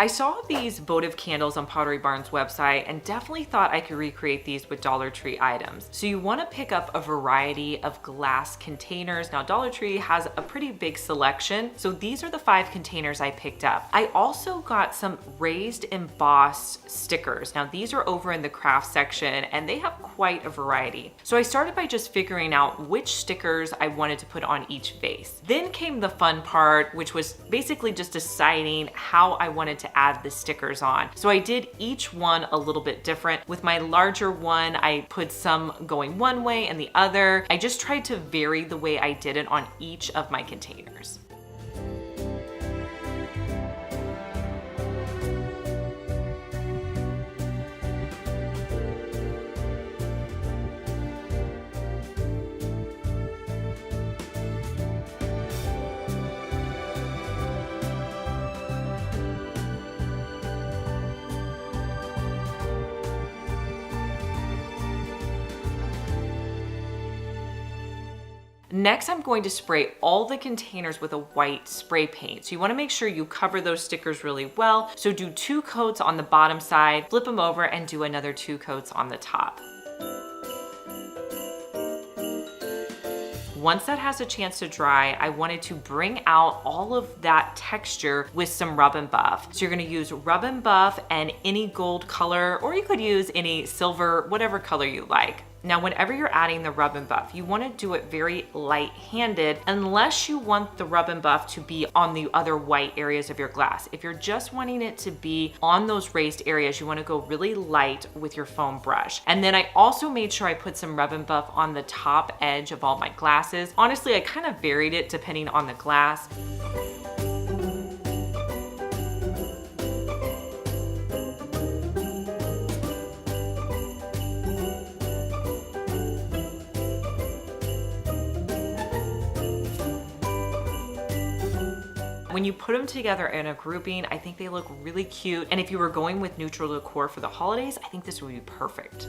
I saw these votive candles on Pottery Barn's website and definitely thought I could recreate these with Dollar Tree items. So you want to pick up a variety of glass containers. Now Dollar Tree has a pretty big selection, so these are the 5 containers I picked up. I also got some raised embossed stickers. Now these are over in the craft section and they have quite a variety. So I started by just figuring out which stickers I wanted to put on each vase. Then came the fun part, which was basically just deciding how I wanted to add the stickers on. So I did each one a little bit different. With my larger one, I put some going one way and the other. I just tried to vary the way I did it on each of my containers. Next, I'm going to spray all the containers with a white spray paint. So you want to make sure you cover those stickers really well. So do 2 coats on the bottom side, flip them over and do another 2 coats on the top. Once that has a chance to dry, I wanted to bring out all of that texture with some Rub and Buff. So you're gonna use Rub and Buff and any gold color, or you could use any silver, whatever color you like. Now, whenever you're adding the Rub and Buff, you want to do it very light-handed unless you want the Rub and Buff to be on the other white areas of your glass. If you're just wanting it to be on those raised areas, you want to go really light with your foam brush. And then I also made sure I put some Rub and Buff on the top edge of all my glasses. Honestly, I kind of varied it depending on the glass. When you put them together in a grouping, I think they look really cute. And if you were going with neutral decor for the holidays, I think this would be perfect.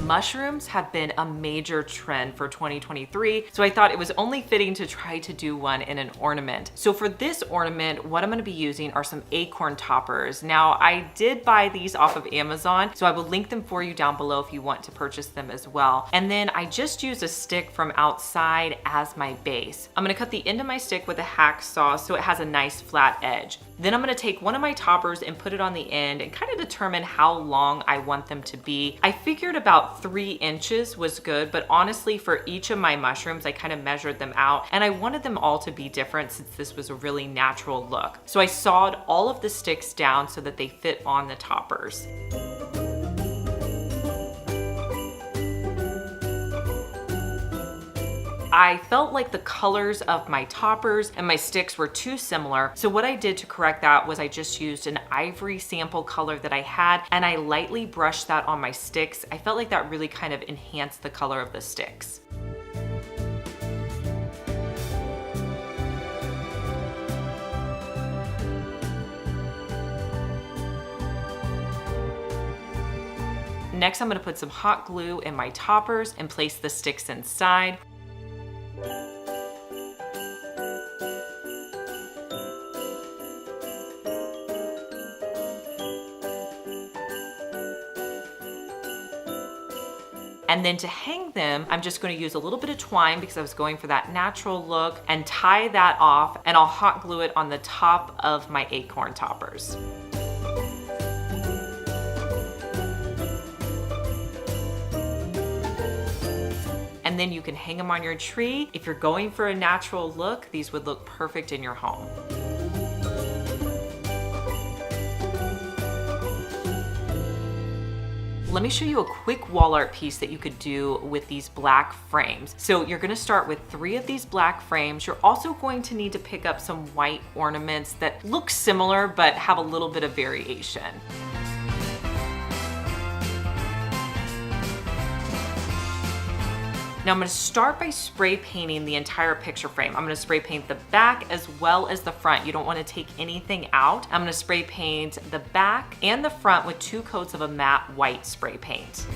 Mushrooms have been a major trend for 2023, so I thought it was only fitting to try to do one in an ornament. So for this ornament, what I'm going to be using are some acorn toppers. Now, I did buy these off of Amazon, so I will link them for you down below if you want to purchase them as well. And then I just used a stick from outside as my base. I'm going to cut the end of my stick with a hacksaw so it has a nice flat edge. Then I'm going to take one of my toppers and put it on the end and kind of determine how long I want them to be. I figured about 3 inches was good, but honestly for each of my mushrooms, I kind of measured them out and I wanted them all to be different since this was a really natural look. So I sawed all of the sticks down so that they fit on the toppers. I felt like the colors of my toppers and my sticks were too similar. So what I did to correct that was I just used an ivory sample color that I had and I lightly brushed that on my sticks. I felt like that really kind of enhanced the color of the sticks. Next, I'm going to put some hot glue in my toppers and place the sticks inside. And then to hang them, I'm just going to use a little bit of twine because I was going for that natural look and tie that off, and I'll hot glue it on the top of my acorn toppers. And then you can hang them on your tree. If you're going for a natural look, these would look perfect in your home. Let me show you a quick wall art piece that you could do with these black frames. So you're gonna start with 3 of these black frames. You're also going to need to pick up some white ornaments that look similar but have a little bit of variation. Now I'm going to start by spray painting the entire picture frame. I'm going to spray paint the back as well as the front. You don't want to take anything out. I'm going to spray paint the back and the front with 2 coats of a matte white spray paint.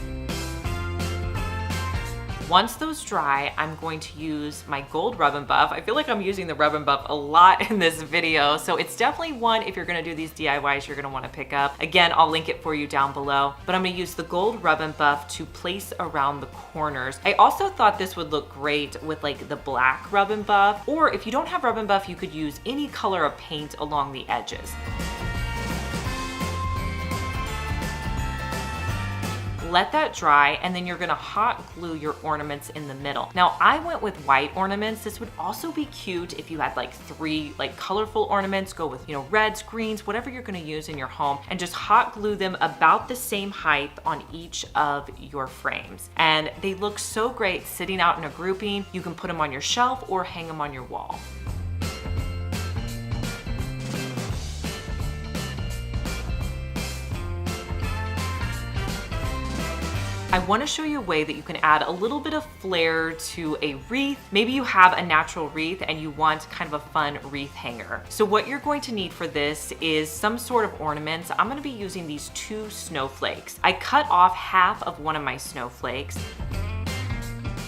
Once those dry, I'm going to use my gold Rub and Buff. I feel like I'm using the Rub and Buff a lot in this video, so it's definitely one if you're gonna do these DIYs you're gonna wanna pick up. Again, I'll link it for you down below, but I'm gonna use the gold Rub and Buff to place around the corners. I also thought this would look great with like the black Rub and Buff, or if you don't have Rub and Buff, you could use any color of paint along the edges. Let that dry, and then you're gonna hot glue your ornaments in the middle. Now, I went with white ornaments. This would also be cute if you had like 3 like colorful ornaments. Go with, you know, reds, greens, whatever you're gonna use in your home, and just hot glue them about the same height on each of your frames. And they look so great sitting out in a grouping. You can put them on your shelf or hang them on your wall. I want to show you a way that you can add a little bit of flair to a wreath. Maybe you have a natural wreath and you want kind of a fun wreath hanger. So what you're going to need for this is some sort of ornaments. I'm going to be using these 2 snowflakes. I cut off half of one of my snowflakes,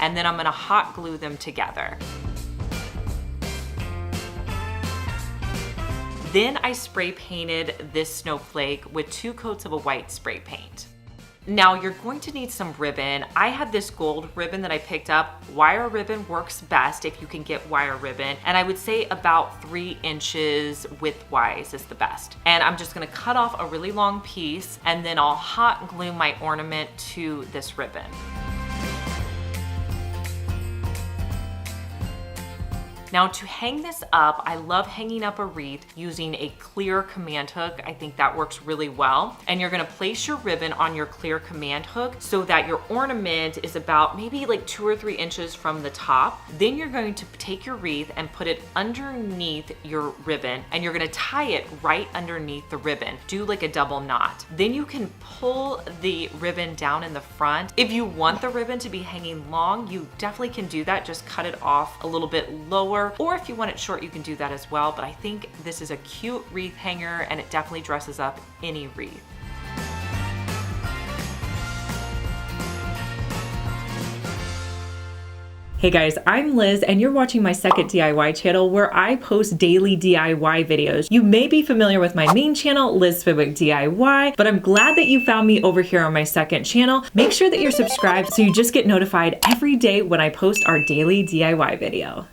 and then I'm going to hot glue them together. Then I spray painted this snowflake with 2 coats of a white spray paint. Now you're going to need some ribbon. I had this gold ribbon that I picked up. Wire ribbon works best if you can get wire ribbon. And I would say about 3 inches width-wise is the best. And I'm just gonna cut off a really long piece, and then I'll hot glue my ornament to this ribbon. Now to hang this up, I love hanging up a wreath using a clear command hook. I think that works really well. And you're gonna place your ribbon on your clear command hook so that your ornament is about maybe like 2 or 3 inches from the top. Then you're going to take your wreath and put it underneath your ribbon, and you're gonna tie it right underneath the ribbon. Do like a double knot. Then you can pull the ribbon down in the front. If you want the ribbon to be hanging long, you definitely can do that. Just cut it off a little bit lower. Or if you want it short, you can do that as well. But I think this is a cute wreath hanger, and it definitely dresses up any wreath. Hey guys, I'm Liz, and you're watching my second DIY channel where I post daily DIY videos. You may be familiar with my main channel, Liz Fenwick DIY, but I'm glad that you found me over here on my second channel. Make sure that you're subscribed so you just get notified every day when I post our daily DIY video.